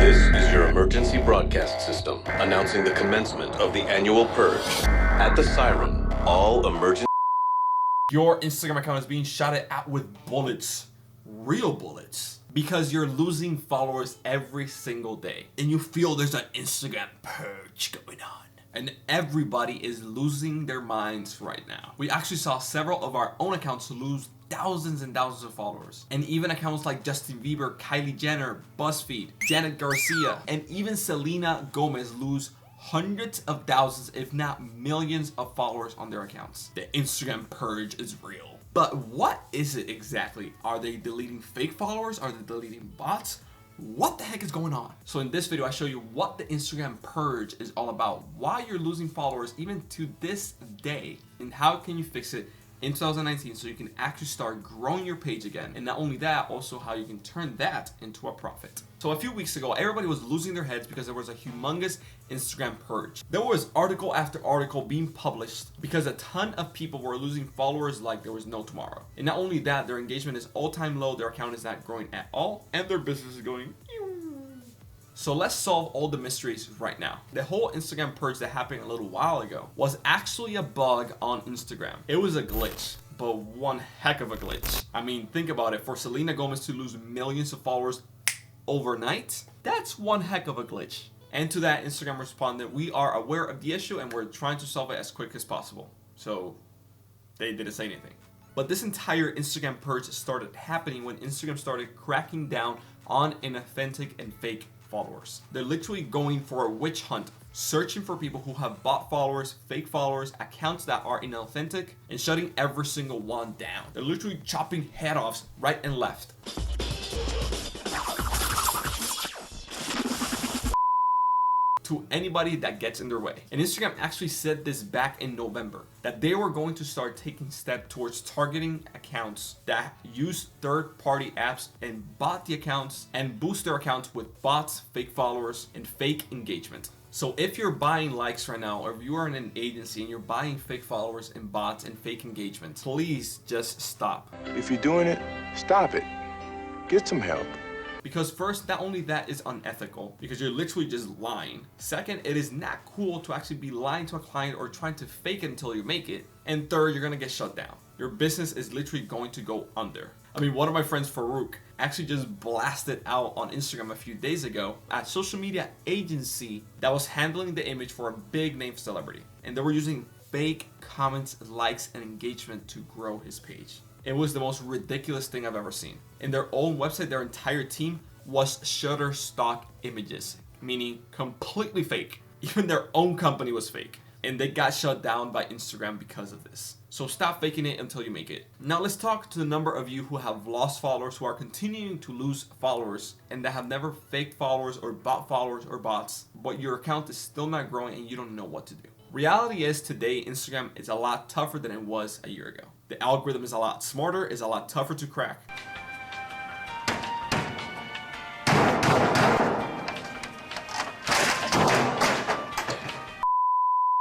This is your emergency broadcast system announcing the commencement of the annual purge. At the siren, all emergency... Your Instagram account is being shot at with bullets, real bullets, because you're losing followers every single day. And you feel there's an Instagram purge going on. And everybody is losing their minds right now. We actually saw several of our own accounts lose thousands and thousands of followers. And even accounts like Justin Bieber, Kylie Jenner, BuzzFeed, Janet Garcia, and even Selena Gomez lose hundreds of thousands, if not millions of followers on their accounts. The Instagram purge is real. But what is it exactly? Are they deleting fake followers? Are they deleting bots? What the heck is going on? So in this video, I show you what the Instagram purge is all about, why you're losing followers even to this day, and how can you fix it in 2019 so you can actually start growing your page again. And not only that, also how you can turn that into a profit. So a few weeks ago, everybody was losing their heads because there was a humongous Instagram purge. There was article after article being published because a ton of people were losing followers like there was no tomorrow. And not only that, their engagement is all-time low, their account is not growing at all, and their business is going... So let's solve all the mysteries right now. The whole Instagram purge that happened a little while ago was actually a bug on Instagram. It was a glitch, but one heck of a glitch. I mean, think about it. For Selena Gomez to lose millions of followers overnight, that's one heck of a glitch. And to that, Instagram responded, we are aware of the issue and we're trying to solve it as quick as possible. So they didn't say anything. But this entire Instagram purge started happening when Instagram started cracking down on inauthentic and fake followers. They're literally going for a witch hunt, searching for people who have bot followers, fake followers, accounts that are inauthentic, and shutting every single one down. They're literally chopping head offs right and left. To anybody that gets in their way. And Instagram actually said this back in November, that they were going to start taking steps towards targeting accounts that use third-party apps and bot the accounts and boost their accounts with bots, fake followers, and fake engagement. So if you're buying likes right now, or if you are in an agency and you're buying fake followers and bots and fake engagement, please just stop. If you're doing it, stop it. Get some help. Because first, not only that is unethical, because you're literally just lying. Second, it is not cool to actually be lying to a client or trying to fake it until you make it. And third, you're gonna get shut down. Your business is literally going to go under. I mean, one of my friends, Farouk, actually just blasted out on Instagram a few days ago at a social media agency that was handling the image for a big name celebrity. And they were using fake comments, likes, and engagement to grow his page. It was the most ridiculous thing I've ever seen. In their own website, their entire team was Shutterstock images, meaning completely fake. Even their own company was fake. And they got shut down by Instagram because of this. So stop faking it until you make it. Now let's talk to the number of you who have lost followers, who are continuing to lose followers, and that have never faked followers or bought followers or bots, but your account is still not growing and you don't know what to do. Reality is today, Instagram is a lot tougher than it was a year ago. The algorithm is a lot smarter, is a lot tougher to crack.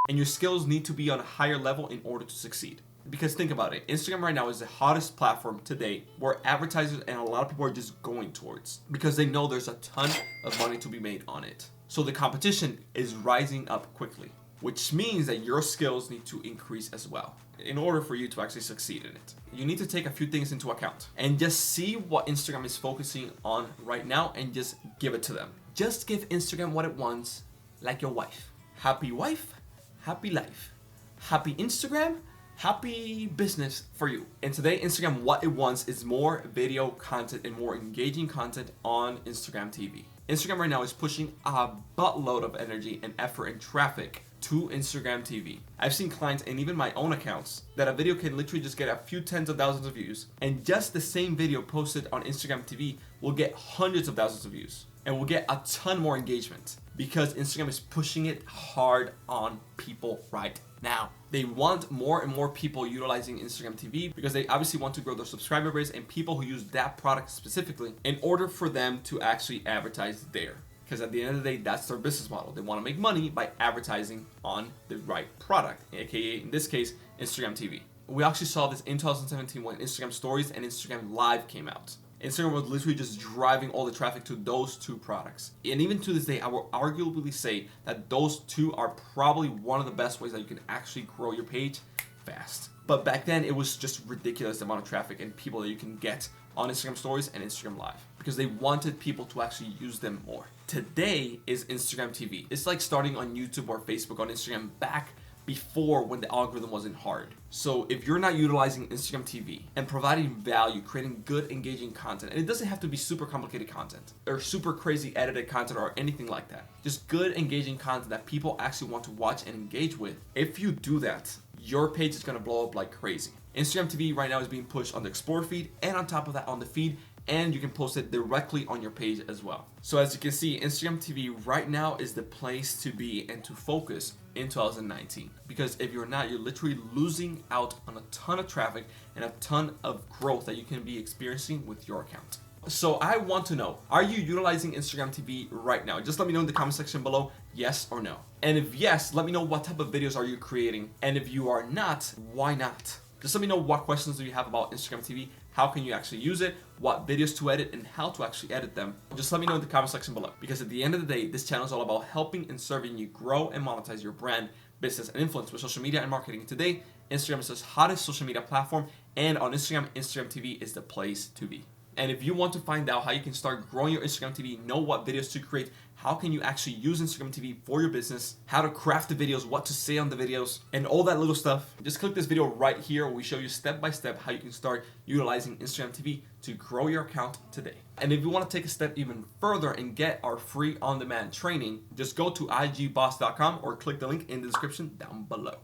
And your skills need to be on a higher level in order to succeed. Because think about it, Instagram right now is the hottest platform today where advertisers and a lot of people are just going towards because they know there's a ton of money to be made on it. So the competition is rising up quickly, which means that your skills need to increase as well in order for you to actually succeed in it. You need to take a few things into account and just see what Instagram is focusing on right now and just give it to them. Just give Instagram what it wants, like your wife. Happy wife, happy life. Happy Instagram, happy business for you. And today, Instagram, what it wants is more video content and more engaging content on Instagram TV. Instagram right now is pushing a buttload of energy and effort and traffic to Instagram TV. I've seen clients and even my own accounts that a video can literally just get a few tens of thousands of views, and just the same video posted on Instagram TV will get hundreds of thousands of views and will get a ton more engagement because Instagram is pushing it hard on people right now. They want more and more people utilizing Instagram TV because they obviously want to grow their subscriber base and people who use that product specifically in order for them to actually advertise there. Because at the end of the day, that's their business model. They want to make money by advertising on the right product, aka in this case, Instagram TV. We actually saw this in 2017 when Instagram Stories and Instagram Live came out. Instagram was literally just driving all the traffic to those two products. And even to this day, I will arguably say that those two are probably one of the best ways that you can actually grow your page fast. But back then, it was just ridiculous the amount of traffic and people that you can get on Instagram Stories and Instagram Live because they wanted people to actually use them more. Today is Instagram TV. It's like starting on YouTube or Facebook on Instagram back before when the algorithm wasn't hard. So if you're not utilizing Instagram TV and providing value, creating good engaging content, and it doesn't have to be super complicated content or super crazy edited content or anything like that, just good engaging content that people actually want to watch and engage with, if you do that, your page is going to blow up like crazy. Instagram TV right now is being pushed on the Explore feed and on top of that on the feed, and you can post it directly on your page as well. So as you can see, Instagram TV right now is the place to be and to focus in 2019. Because if you're not, you're literally losing out on a ton of traffic and a ton of growth that you can be experiencing with your account. So I want to know, are you utilizing Instagram TV right now? Just let me know in the comment section below, yes or no. And if yes, let me know what type of videos are you creating. And if you are not, why not? Just let me know what questions do you have about Instagram TV, how can you actually use it, what videos to edit, and how to actually edit them. Just let me know in the comment section below. Because at the end of the day, this channel is all about helping and serving you grow and monetize your brand, business, and influence with social media and marketing. Today, Instagram is the hottest social media platform, and on Instagram, Instagram TV is the place to be. And if you want to find out how you can start growing your Instagram TV, know what videos to create, how can you actually use Instagram TV for your business, how to craft the videos, what to say on the videos, and all that little stuff, just click this video right here where we show you step by step how you can start utilizing Instagram TV to grow your account today. And if you want to take a step even further and get our free on-demand training, just go to IGboss.com or click the link in the description down below.